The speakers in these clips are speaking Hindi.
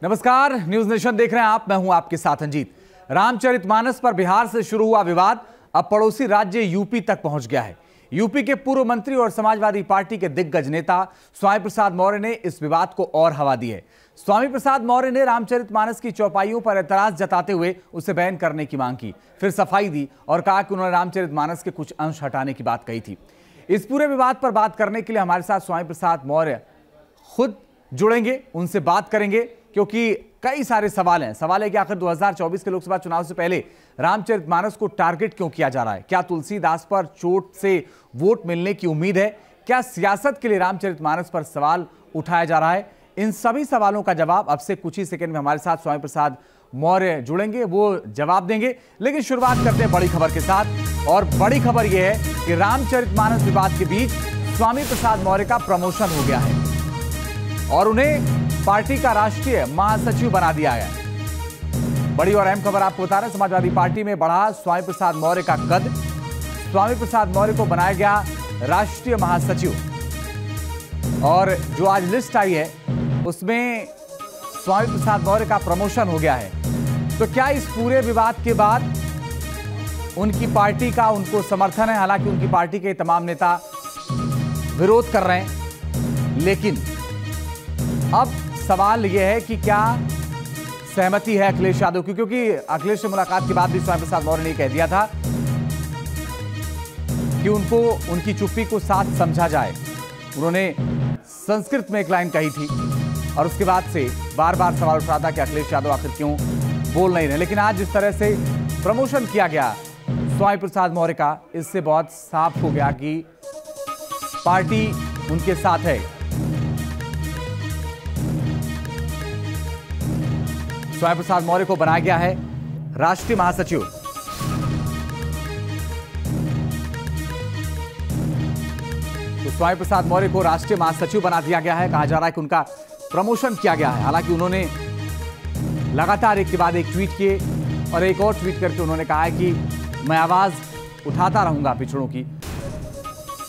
नमस्कार, न्यूज नेशन देख रहे हैं आप। मैं हूं आपके साथ अंजीत। रामचरितमानस पर बिहार से शुरू हुआ विवाद अब पड़ोसी राज्य यूपी तक पहुंच गया है। यूपी के पूर्व मंत्री और समाजवादी पार्टी के दिग्गज नेता स्वामी प्रसाद मौर्य ने इस विवाद को और हवा दी है। स्वामी प्रसाद मौर्य ने रामचरितमानस की चौपाइयों पर एतराज जताते हुए उसे बैन करने की मांग की, फिर सफाई दी और कहा कि उन्होंने रामचरितमानस के कुछ अंश हटाने की बात कही थी। इस पूरे विवाद पर बात करने के लिए हमारे साथ स्वामी प्रसाद मौर्य खुद जुड़ेंगे, उनसे बात करेंगे, क्योंकि कई सारे सवाल हैं। सवाल है कि आखिर 2024 के लोकसभा चुनाव से पहले रामचरितमानस को टारगेट क्यों किया जा रहा है? क्या तुलसीदास पर चोट से वोट मिलने की उम्मीद है? क्या सियासत के लिए रामचरितमानस पर सवाल उठाया जा रहा है? इन सभी सवालों का जवाब अब से कुछ ही सेकंड में हमारे साथ स्वामी प्रसाद मौर्य जुड़ेंगे, वो जवाब देंगे। लेकिन शुरुआत करते हैं बड़ी खबर के साथ, और बड़ी खबर यह है कि रामचरितमानस विवाद के बीच स्वामी प्रसाद मौर्य का प्रमोशन हो गया है और उन्हें पार्टी का राष्ट्रीय महासचिव बना दिया गया। बड़ी और अहम खबर आपको बता रहे हैं, समाजवादी पार्टी में बढ़ा स्वामी प्रसाद मौर्य का कद। स्वामी प्रसाद मौर्य को बनाया गया राष्ट्रीय महासचिव और जो आज लिस्ट आई है उसमें स्वामी प्रसाद मौर्य का प्रमोशन हो गया है। तो क्या इस पूरे विवाद के बाद उनकी पार्टी का उनको समर्थन है? हालांकि उनकी पार्टी के तमाम नेता विरोध कर रहे हैं, लेकिन अब सवाल यह है कि क्या सहमति है अखिलेश यादव की? क्योंकि अखिलेश से मुलाकात के बाद भी स्वामी प्रसाद मौर्य ने कह दिया था कि उनको उनकी चुप्पी को साथ समझा जाए। उन्होंने संस्कृत में एक लाइन कही थी और उसके बाद से बार बार सवाल उठ रहा था कि अखिलेश यादव आखिर क्यों बोल नहीं रहे। लेकिन आज जिस तरह से प्रमोशन किया गया स्वामी प्रसाद मौर्य का, इससे बहुत साफ हो गया कि पार्टी उनके साथ है। स्वामी प्रसाद मौर्य को बनाया गया है राष्ट्रीय महासचिव। तो स्वामी प्रसाद मौर्य को राष्ट्रीय महासचिव बना दिया गया है। कहा जा रहा है कि उनका प्रमोशन किया गया है। हालांकि उन्होंने लगातार एक के बाद एक ट्वीट किए और एक और ट्वीट करके उन्होंने कहा है कि मैं आवाज उठाता रहूंगा पिछड़ों की।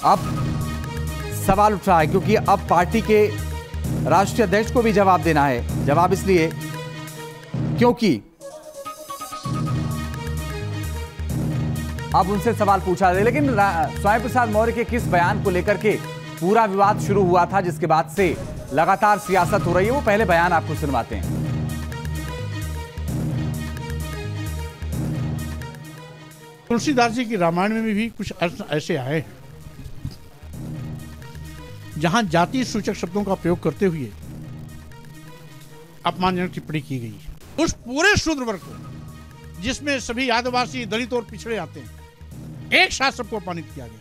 अब सवाल उठ रहा है क्योंकि अब पार्टी के राष्ट्रीय अध्यक्ष को भी जवाब देना है। जवाब इसलिए क्योंकि अब उनसे सवाल पूछा जाए। लेकिन स्वामी प्रसाद मौर्य के किस बयान को लेकर के पूरा विवाद शुरू हुआ था, जिसके बाद से लगातार सियासत हो रही है, वो पहले बयान आपको सुनवाते हैं। तुलसीदास जी की रामायण में भी कुछ अर्थ ऐसे आए हैं जहां जाति सूचक शब्दों का प्रयोग करते हुए अपमानजनक टिप्पणी की गई है। उस पूरे शूद्र वर्ग को, जिसमें सभी आदिवासी, दलित और पिछड़े आते हैं, एक साथ सबको अपमानित किया गया।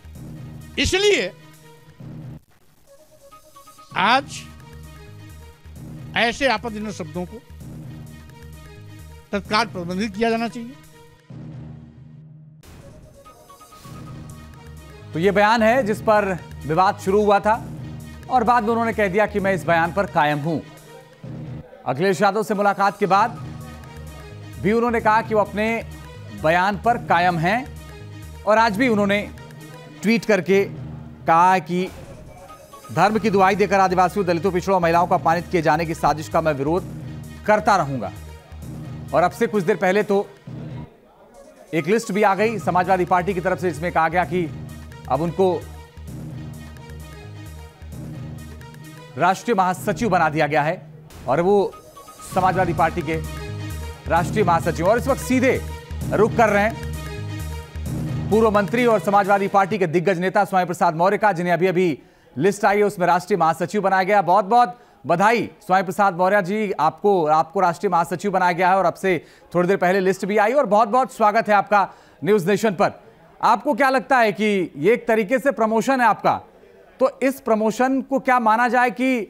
इसलिए आज ऐसे आपत्तिजनक शब्दों को तत्काल प्रतिबंधित किया जाना चाहिए। तो ये बयान है जिस पर विवाद शुरू हुआ था और बाद में उन्होंने कह दिया कि मैं इस बयान पर कायम हूं। अखिलेश यादव से मुलाकात के बाद भी उन्होंने कहा कि वो अपने बयान पर कायम हैं और आज भी उन्होंने ट्वीट करके कहा कि धर्म की दुहाई देकर आदिवासियों, दलितों, पिछड़ों, महिलाओं को अपमानित किए जाने की साजिश का मैं विरोध करता रहूंगा। और अब से कुछ देर पहले तो एक लिस्ट भी आ गई समाजवादी पार्टी की तरफ से, जिसमें कहा गया कि अब उनको राष्ट्रीय महासचिव बना दिया गया है और वो समाजवादी पार्टी के राष्ट्रीय महासचिव। और इस वक्त सीधे रुख कर रहे हैं पूर्व मंत्री और समाजवादी पार्टी के दिग्गज नेता स्वामी प्रसाद मौर्य का, जिन्हें अभी अभी लिस्ट आई है उसमें राष्ट्रीय महासचिव बनाया गया। बहुत बहुत बधाई स्वामी प्रसाद मौर्य जी, आपको राष्ट्रीय महासचिव बनाया गया है और अब से थोड़ी देर पहले लिस्ट भी आई और बहुत बहुत स्वागत है आपका न्यूज नेशन पर। आपको क्या लगता है कि ये एक तरीके से प्रमोशन है आपका, तो इस प्रमोशन को क्या माना जाए कि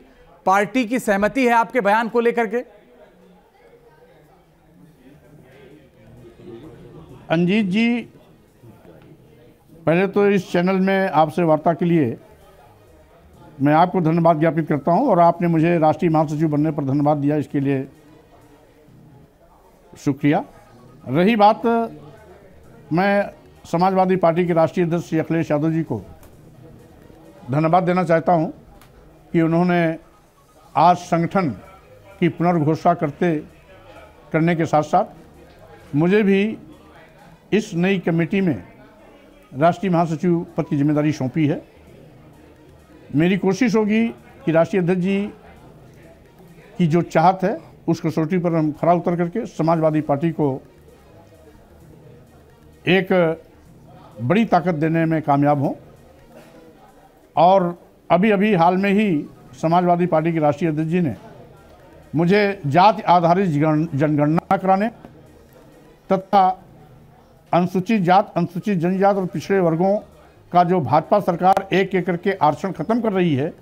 पार्टी की सहमति है आपके बयान को लेकर के? अंजीत जी, पहले तो इस चैनल में आपसे वार्ता के लिए मैं आपको धन्यवाद ज्ञापित करता हूं और आपने मुझे राष्ट्रीय महासचिव बनने पर धन्यवाद दिया, इसके लिए शुक्रिया। रही बात, मैं समाजवादी पार्टी के राष्ट्रीय अध्यक्ष श्री अखिलेश यादव जी को धन्यवाद देना चाहता हूं कि उन्होंने आज संगठन की पुनर्घोषणा करने के साथ साथ मुझे भी इस नई कमेटी में राष्ट्रीय महासचिव पद की जिम्मेदारी सौंपी है। मेरी कोशिश होगी कि राष्ट्रीय अध्यक्ष जी की जो चाहत है उस कसौटी पर हम खरा उतर करके समाजवादी पार्टी को एक बड़ी ताकत देने में कामयाब हों। और अभी हाल में ही समाजवादी पार्टी के राष्ट्रीय अध्यक्ष जी ने मुझे जाति आधारित जनगणना कराने तथा अनुसूचित जात, अनुसूचित जनजात और पिछड़े वर्गों का जो भाजपा सरकार एक एक करके आरक्षण खत्म कर रही है,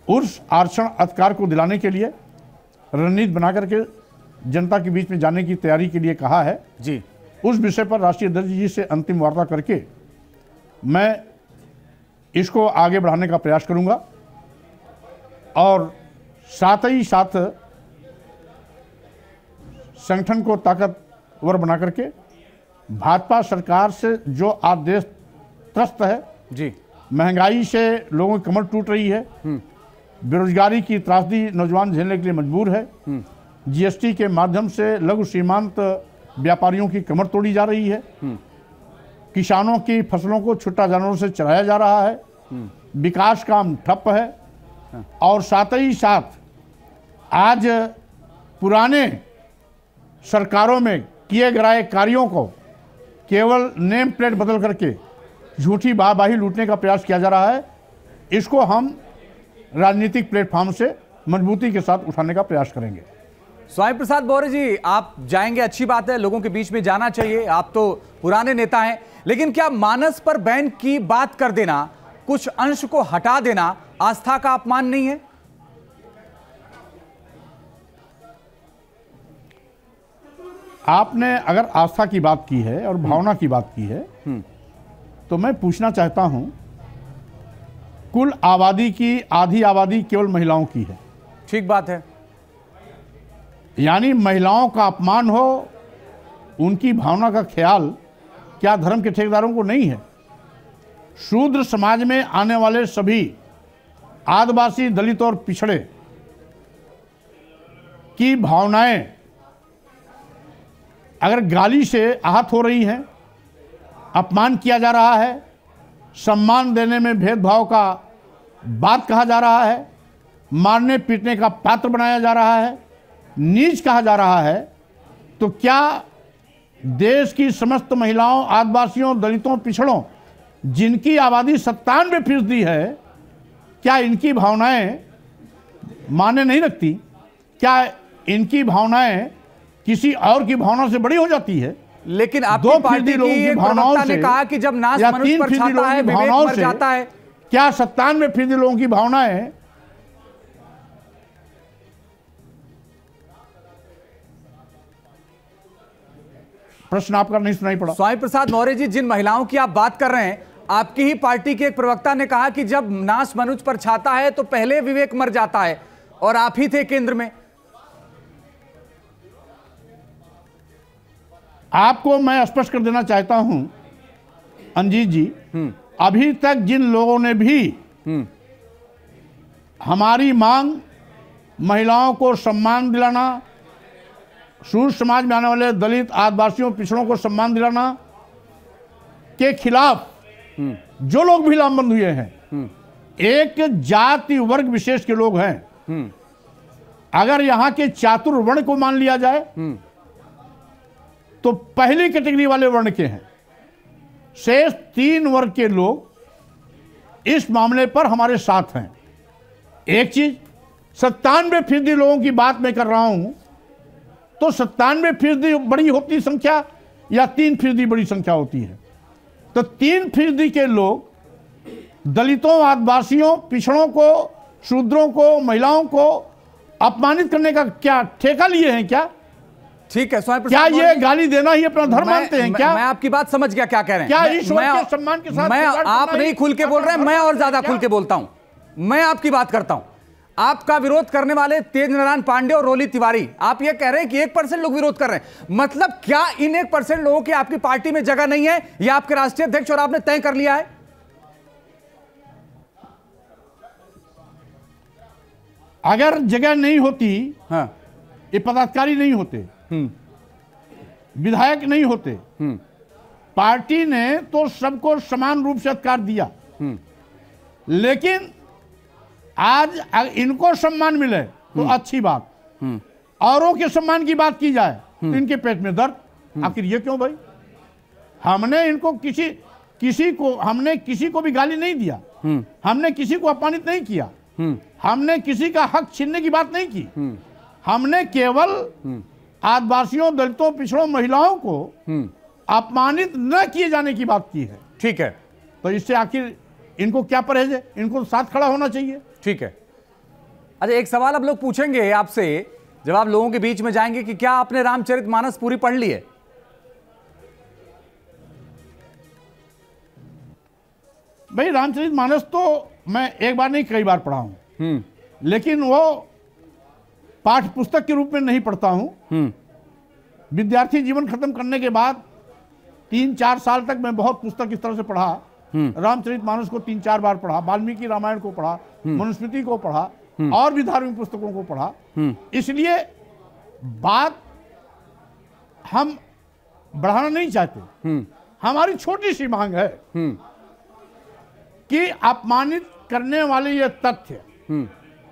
उस आरक्षण अधिकार को दिलाने के लिए रणनीति बना करके जनता के बीच में जाने की तैयारी के लिए कहा है जी। उस विषय पर राष्ट्रीय अध्यक्ष जी से अंतिम वार्ता करके मैं इसको आगे बढ़ाने का प्रयास करूंगा और साथ ही साथ संगठन को ताकतवर बना करके भाजपा सरकार से जो आज देश त्रस्त है जी, महंगाई से लोगों की कमर टूट रही है, बेरोजगारी की त्रासदी नौजवान झेलने के लिए मजबूर है, जीएसटी के माध्यम से लघु सीमांत व्यापारियों की कमर तोड़ी जा रही है, किसानों की फसलों को छुट्टा जानवरों से चराया जा रहा है, विकास काम ठप है और साथ ही साथ आज पुराने सरकारों में किए गए कार्यों को केवल नेम प्लेट बदल करके झूठी वाहवाही लूटने का प्रयास किया जा रहा है। इसको हम राजनीतिक प्लेटफॉर्म से मजबूती के साथ उठाने का प्रयास करेंगे। स्वामी प्रसाद मौर्य जी, आप जाएंगे, अच्छी बात है, लोगों के बीच में जाना चाहिए, आप तो पुराने नेता हैं, लेकिन क्या मानस पर बैन की बात कर देना, कुछ अंश को हटा देना आस्था का अपमान नहीं है? आपने अगर आस्था की बात की है और भावना की बात की है तो मैं पूछना चाहता हूं, कुल आबादी की आधी आबादी केवल महिलाओं की है। ठीक बात है। यानी महिलाओं का अपमान हो, उनकी भावना का ख्याल क्या धर्म के ठेकेदारों को नहीं है? शूद्र समाज में आने वाले सभी आदिवासी, दलित और पिछड़े की भावनाएं अगर गाली से आहत हो रही हैं, अपमान किया जा रहा है, सम्मान देने में भेदभाव का बात कहा जा रहा है, मारने पीटने का पात्र बनाया जा रहा है, नीच कहा जा रहा है, तो क्या देश की समस्त महिलाओं, आदिवासियों, दलितों, पिछड़ों जिनकी आबादी 97% है, क्या इनकी भावनाएं माने नहीं रखती? क्या इनकी भावनाएं किसी और की भावना से बड़ी हो जाती है? लेकिन आपकी पार्टी की एक प्रवक्ता ने कहा कि जब नाश मनुष्य पर छाता है, विवेक मर जाता है। क्या 97% लोगों की भावनाएं प्रश्न आपका नहीं सुनाई पड़ा? स्वामी प्रसाद मौर्य जी, जिन महिलाओं की आप बात कर रहे हैं, आपकी ही पार्टी के एक प्रवक्ता ने कहा कि जब नाश मनुष्य पर छाता है तो पहले विवेक मर जाता है, और आप ही थे केंद्र में। आपको मैं स्पष्ट कर देना चाहता हूं अंजीत जी, अभी तक जिन लोगों ने भी हमारी मांग महिलाओं को सम्मान दिलाना, शूद्र समाज में आने वाले दलित, आदिवासियों, पिछड़ों को सम्मान दिलाना के खिलाफ जो लोग भी लामबंद हुए हैं, एक जाति वर्ग विशेष के लोग हैं। अगर यहां के चातुर्वर्ण को मान लिया जाए तो पहली कैटेगरी वाले वर्ण के हैं। शेष 3 वर्ग के लोग इस मामले पर हमारे साथ हैं। एक चीज, 97% लोगों की बात मैं कर रहा हूं, तो 97% बड़ी होती संख्या या 3% बड़ी संख्या होती है? तो 3% के लोग दलितों, आदिवासियों, पिछड़ों को, शूद्रों को, महिलाओं को अपमानित करने का क्या ठेका लिए हैं क्या? ठीक है स्वामी क्या प्रसाद, ये गाली देना ही अपना धर्म मानते हैं क्या? मैं आपकी बात समझ गया क्या कह रहे हैं। क्या ईश्वर के सम्मान के साथ? मैं आप नहीं खुल के बोल रहे हैं, मैं और ज्यादा खुल के बोलता हूं। मैं आपकी बात करता हूं। आपका विरोध करने वाले तेज नारायण पांडे और रोली तिवारी, आप ये कह रहे हैं कि 1% लोग विरोध कर रहे हैं। मतलब क्या इन 1% लोगों की आपकी पार्टी में जगह नहीं है, या आपके राष्ट्रीय अध्यक्ष और आपने तय कर लिया है? अगर जगह नहीं होती, हाँ, ये पदाधिकारी नहीं होते, विधायक नहीं होते, पार्टी ने तो सबको समान रूप से अधिकार दिया, लेकिन आज इनको सम्मान मिले तो अच्छी बात, औरों के सम्मान की बात की जाए तो इनके पेट में दर्द। आखिर ये क्यों भाई? हमने इनको हमने किसी को भी गाली नहीं दिया, हमने किसी को अपमानित नहीं किया, हमने किसी का हक छीनने की बात नहीं की, हमने केवल आदिवासियों, दलितों, पिछड़ों, महिलाओं को अपमानित न किए जाने की बात की है। ठीक है, तो इससे आखिर इनको क्या परहेज है? इनको साथ खड़ा होना चाहिए। ठीक है। अच्छा, एक सवाल अब लोग पूछेंगे आपसे जब आप लोगों के बीच में जाएंगे कि क्या आपने रामचरितमानस पूरी पढ़ ली है? भाई रामचरितमानस तो मैं एक बार नहीं कई बार पढ़ा हूं, लेकिन वो पाठ्य पुस्तक के रूप में नहीं पढ़ता हूं। विद्यार्थी जीवन खत्म करने के बाद 3-4 साल तक मैं बहुत पुस्तक इस तरह से पढ़ा। रामचरितमानस को 3-4 बार पढ़ा, वाल्मीकि रामायण को पढ़ा, मनुस्मृति को पढ़ा, और भी धार्मिक पुस्तकों को पढ़ा। इसलिए बात हम बढ़ाना नहीं चाहते। हमारी छोटी सी मांग है कि अपमानित करने वाले ये तथ्य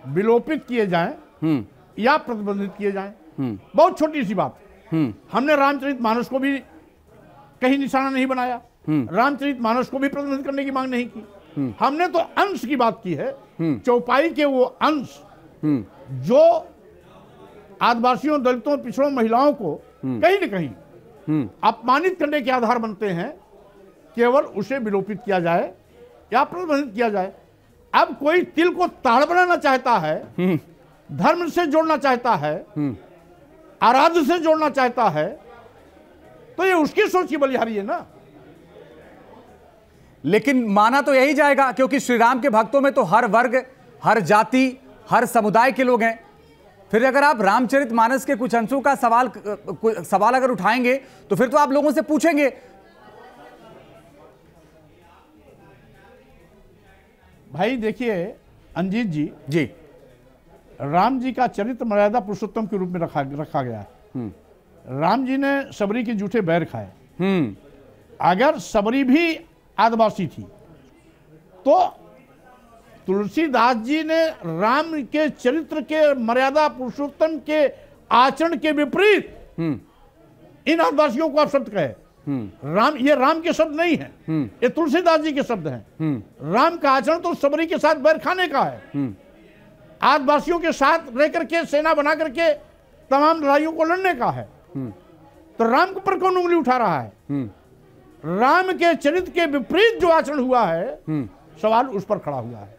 विलोपित किए जाएं या प्रतिबंधित किए जाएं। बहुत छोटी सी बात। हमने रामचरितमानस को भी कहीं निशाना नहीं बनाया, रामचरितमानस को भी प्रतिबंधित करने की मांग नहीं की। हमने तो अंश की बात की है, चौपाई के वो अंश जो आदिवासियों, दलितों, पिछड़ों, महिलाओं को कहीं न कहीं अपमानित करने के आधार बनते हैं, केवल उसे विलोपित किया जाए या प्रतिबंधित किया जाए। अब कोई तिल को ताड़ बनाना चाहता है, धर्म से जोड़ना चाहता है, आराध्य से जोड़ना चाहता है, तो ये उसकी सोच की बलिहारी है ना। लेकिन माना तो यही जाएगा, क्योंकि श्री राम के भक्तों में तो हर वर्ग, हर जाति, हर समुदाय के लोग हैं। फिर अगर आप रामचरितमानस के कुछ अंशों का सवाल अगर उठाएंगे तो फिर तो आप लोगों से पूछेंगे। भाई देखिए अंजीत जी, राम जी का चरित्र मर्यादा पुरुषोत्तम के रूप में रखा गया है। राम जी ने सबरी के जूठे बैर खाए। अगर सबरी भी आदिवासी थी तो तुलसीदास जी ने राम के चरित्र के मर्यादा पुरुषोत्तम के आचरण के विपरीत इन आदिवासियों को आप शब्द कहे। ये राम के शब्द नहीं है, ये तुलसीदास जी के शब्द हैं। राम का आचरण तो सबरी के साथ बैर खाने का है, आदिवासियों के साथ रह करके सेना बना करके तमाम लड़ाइयों को लड़ने का है। तो राम के पर कौन उंगली उठा रहा है? राम के चरित्र के विपरीत जो आचरण हुआ है, सवाल उस पर खड़ा हुआ है।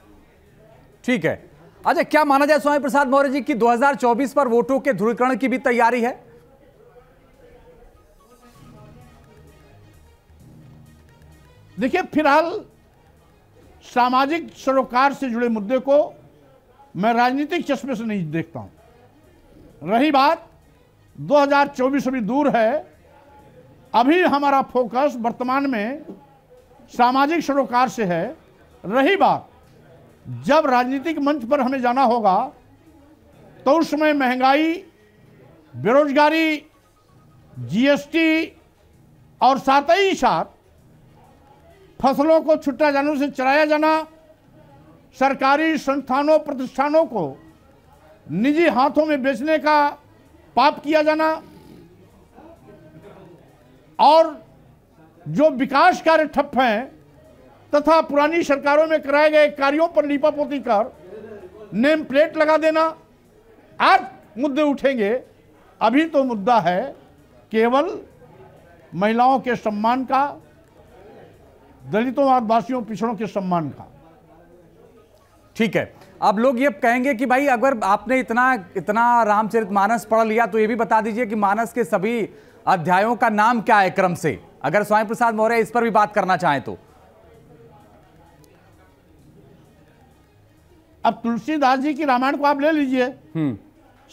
ठीक है। अच्छा, क्या माना जाए स्वामी प्रसाद मौर्य जी की 2024 पर वोटों के ध्रुवीकरण की भी तैयारी है? देखिए, फिलहाल सामाजिक सरोकार से जुड़े मुद्दे को मैं राजनीतिक चश्मे से नहीं देखता हूं। रही बात 2024 अभी दूर है, अभी हमारा फोकस वर्तमान में सामाजिक सरोकार से है। रही बात जब राजनीतिक मंच पर हमें जाना होगा तो उस समय महंगाई, बेरोजगारी, जीएसटी और साथ ही साथ फसलों को छुट्टा जानवरों से चराया जाना, सरकारी संस्थानों प्रतिष्ठानों को निजी हाथों में बेचने का पाप किया जाना, और जो विकास कार्य ठप हैं तथा पुरानी सरकारों में कराए गए कार्यों पर लीपापोती कर नेम प्लेट लगा देना, आज मुद्दे उठेंगे। अभी तो मुद्दा है केवल महिलाओं के सम्मान का, दलितों, आदिवासियों, पिछड़ों के सम्मान का। ठीक है। अब लोग ये कहेंगे कि भाई अगर आपने इतना रामचरितमानस पढ़ लिया तो ये भी बता दीजिए कि मानस के सभी अध्यायों का नाम क्या है क्रम से, अगर स्वामी प्रसाद मौर्य इस पर भी बात करना चाहें तो। अब तुलसीदास जी की रामायण को आप ले लीजिए,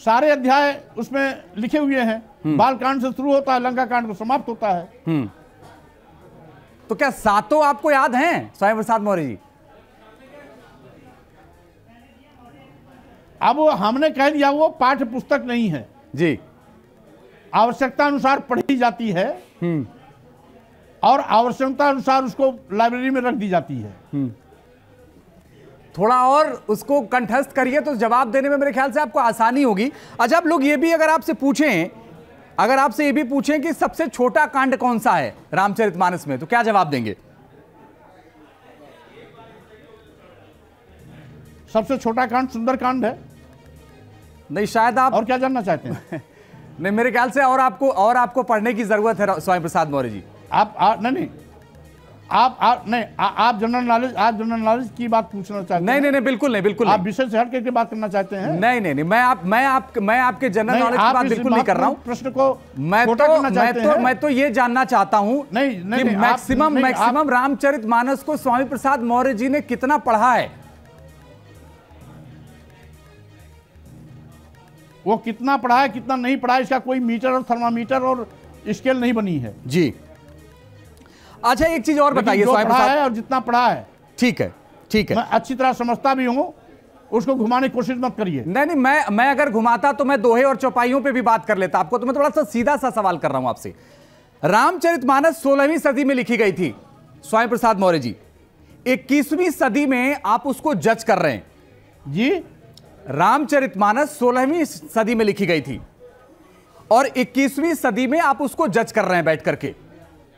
सारे अध्याय उसमें लिखे हुए हैं। बालकांड से शुरू होता है, लंका कांड को समाप्त होता है। तो क्या सातों आपको याद हैं स्वामी प्रसाद मौर्य जी? अब हमने कह दिया वो पाठ्य पुस्तक नहीं है जी, आवश्यकता अनुसार पढ़ी जाती है और आवश्यकता अनुसार उसको लाइब्रेरी में रख दी जाती है। थोड़ा और उसको कंठस्थ करिए तो जवाब देने में मेरे ख्याल से आपको आसानी होगी। अच्छा, आप लोग ये भी अगर आपसे पूछें, अगर आपसे ये भी पूछें कि सबसे छोटा कांड कौन सा है रामचरितमानस में, तो क्या जवाब देंगे? सबसे छोटा कांड सुंदर कांड है। नहीं, शायद आप और क्या जानना चाहते हैं? नहीं, मेरे ख्याल से और आपको पढ़ने की जरूरत है स्वामी प्रसाद मौर्य जी। आप जनरल नॉलेज की बात पूछना चाहते हैं? नहीं, बिल्कुल नहीं। आप विषय से हट करके बात करना चाहते हैं? नहीं, मैं आपके जनरल नॉलेज की बात बिल्कुल नहीं कर रहा हूं। प्रश्न को मैं तो ये जानना चाहता हूं कि मैक्सिमम रामचरितमानस को स्वामी प्रसाद मौर्य जी ने कितना पढ़ा है। वो कितना पढ़ा है कितना नहीं पढ़ा है इसका कोई मीटर और थर्मामीटर और स्केल नहीं बनी है जी। अच्छा, एक चीज और बताइए स्वामी प्रसाद, है और जितना पढ़ा है ठीक है मैं अच्छी तरह समझता भी हूं, उसको घुमाने की कोशिश मत करिए। नहीं, मैं अगर घुमाता तो मैं दोहे और चौपाइयों पे भी बात कर लेता। आपको तो मैं थोड़ा सा सीधा सा सवाल कर रहा हूं आपसे। रामचरितमानस 16वीं सदी में लिखी गई थी स्वामी प्रसाद मौर्य जी, 21वीं सदी में आप उसको जज कर रहे हैं जी। रामचरितमानस 16वीं सदी में लिखी गई थी और 21वीं सदी में आप उसको जज कर रहे हैं बैठ करके।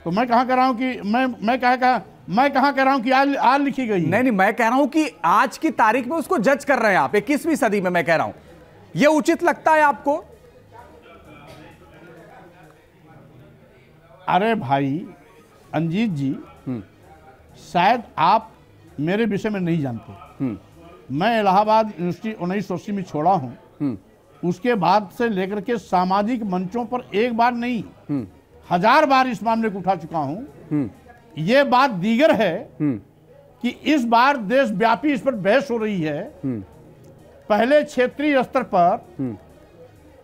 तो मैं कहां कह रहा हूं कि मैं कहां कह रहा हूं कि आज लिखी गई? नहीं, मैं कह रहा हूं कि आज की तारीख में उसको जज कर रहे हैं आप 21वीं सदी में। मैं कह रहा हूं यह उचित लगता है आपको? अरे भाई अंजीत जी, शायद आप मेरे विषय में नहीं जानते। मैं इलाहाबाद यूनिवर्सिटी 1980 में छोड़ा हूं। उसके बाद से लेकर के सामाजिक मंचों पर एक बार नहीं 1000 बार इस मामले को उठा चुका हूं। यह बात दीगर है कि इस बार देशव्यापी इस पर बहस हो रही है। पहले क्षेत्रीय स्तर पर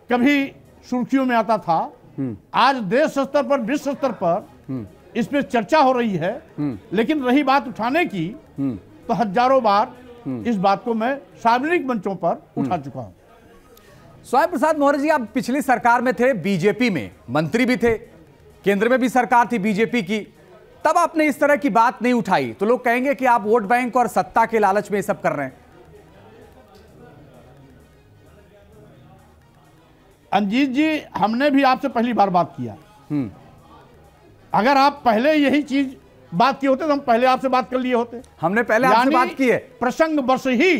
कभी सुर्खियों में आता था, आज देश स्तर पर, विश्व स्तर पर इस पर चर्चा हो रही है। लेकिन रही बात उठाने की, तो हजारों बार इस बात को मैं सार्वजनिक मंचों पर उठा चुका हूं। स्वामी प्रसाद मौर्य जी, आप पिछली सरकार में थे, बीजेपी में मंत्री भी थे, केंद्र में भी सरकार थी बीजेपी की, तब आपने इस तरह की बात नहीं उठाई तो लोग कहेंगे कि आप वोट बैंक और सत्ता के लालच में ये सब कर रहे हैं। अंजीत जी, हमने भी आपसे पहली बार बात किया। अगर आप पहले यही चीज बात किए होते तो हम पहले आपसे बात कर लिए होते। हमने पहले आपसे बात की है, प्रसंग बस ही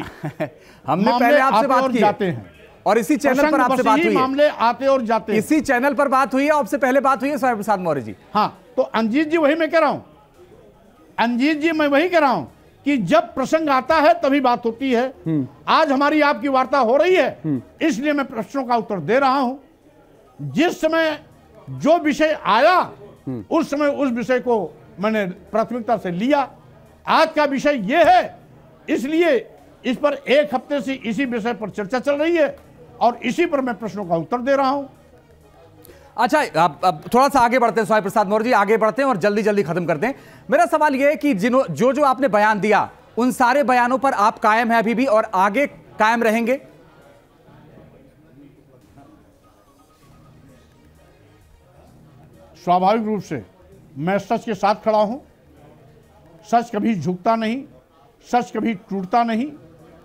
हमने पहले आपसे बात की जाते हैं और इसी चैनल पर आपसे बात हुई है। मामले आते और जाते, इसी चैनल पर बात हुई है, आपसे पहले बात हुई है स्वामी प्रसाद मौर्य जी। हाँ, तो अंजीत जी वही मैं कह रहा हूं, अंजीत जी मैं वही कह रहा हूं कि जब प्रसंग आता है तभी बात होती है। आज हमारी आपकी वार्ता हो रही है, इसलिए मैं प्रश्नों का उत्तर दे रहा हूं। जिस समय जो विषय आया उस समय उस विषय को मैंने प्राथमिकता से लिया। आज का विषय यह है, इसलिए इस पर एक हफ्ते से इसी विषय पर चर्चा चल रही है और इसी पर मैं प्रश्नों का उत्तर दे रहा हूं। अच्छा, अब थोड़ा सा आगे बढ़ते हैं स्वामी प्रसाद मौर्य जी, आगे बढ़ते हैं और जल्दी खत्म करते हैं। मेरा सवाल यह है कि जो आपने बयान दिया, उन सारे बयानों पर आप कायम हैं अभी भी और आगे कायम रहेंगे? स्वाभाविक रूप से मैं सच के साथ खड़ा हूं। सच कभी झुकता नहीं, सच कभी टूटता नहीं,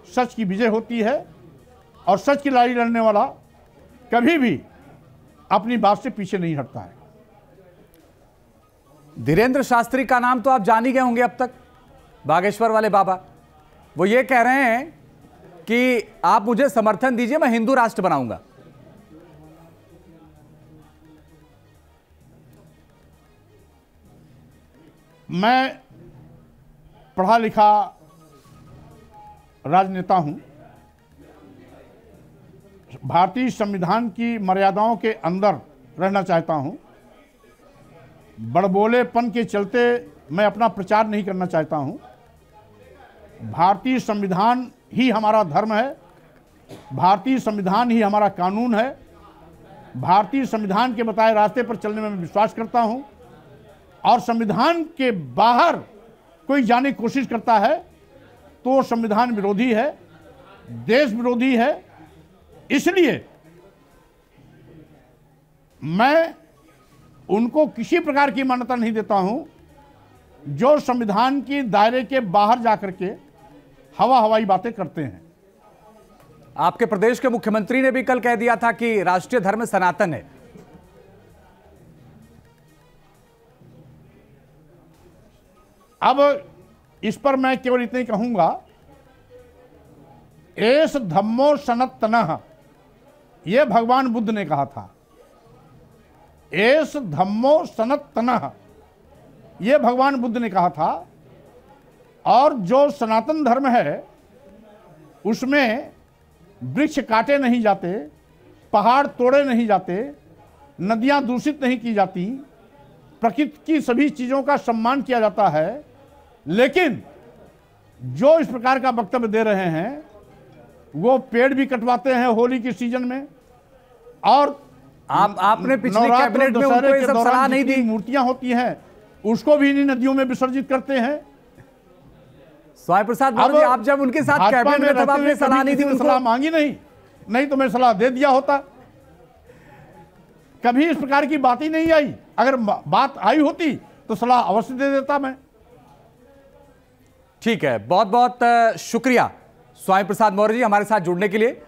सच की विजय होती है और सच की लड़ाई लड़ने वाला कभी भी अपनी बात से पीछे नहीं हटता है। धीरेन्द्र शास्त्री का नाम तो आप जान ही गए होंगे अब तक, बागेश्वर वाले बाबा। वो ये कह रहे हैं कि आप मुझे समर्थन दीजिए, मैं हिंदू राष्ट्र बनाऊंगा। मैं पढ़ा लिखा राजनेता हूं। भारतीय संविधान की मर्यादाओं के अंदर रहना चाहता हूं। बड़बोलेपन के चलते मैं अपना प्रचार नहीं करना चाहता हूं। भारतीय संविधान ही हमारा धर्म है, भारतीय संविधान ही हमारा कानून है। भारतीय संविधान के बताए रास्ते पर चलने में मैं विश्वास करता हूं और संविधान के बाहर कोई जाने की कोशिश करता है तो संविधान विरोधी है, देश विरोधी है इसलिए मैं उनको किसी प्रकार की मान्यता नहीं देता हूं जो संविधान की दायरे के बाहर जाकर के हवाई बातें करते हैं। आपके प्रदेश के मुख्यमंत्री ने भी कल कह दिया था कि राष्ट्रीय धर्म सनातन है। अब इस पर मैं केवल इतना ही कहूंगा, एस धम्मो सनातनः, यह भगवान बुद्ध ने कहा था। एस धम्मो सनातनः, यह भगवान बुद्ध ने कहा था। और जो सनातन धर्म है उसमें वृक्ष काटे नहीं जाते, पहाड़ तोड़े नहीं जाते, नदियां दूषित नहीं की जाती, प्रकृति की सभी चीजों का सम्मान किया जाता है। लेकिन जो इस प्रकार का वक्तव्य दे रहे हैं वो पेड़ भी कटवाते हैं होली के सीजन में, और आपने पिछले कैबिनेट में उनको ये सब सलाह नहीं दी। मूर्तियां होती हैं उसको भी इन्हीं नदियों में विसर्जित करते हैं। स्वामी प्रसाद मौर्य जी, आप जब उनके साथ कैबिनेट में तब आपने सलाह नहीं दी उनको? सलाह मांगी नहीं तो मैं सलाह दे दिया होता। कभी इस प्रकार की बात ही नहीं आई। अगर बात आई होती तो सलाह अवश्य दे देता मैं। ठीक है, बहुत बहुत शुक्रिया स्वामी प्रसाद मौर्य जी हमारे साथ जुड़ने के लिए।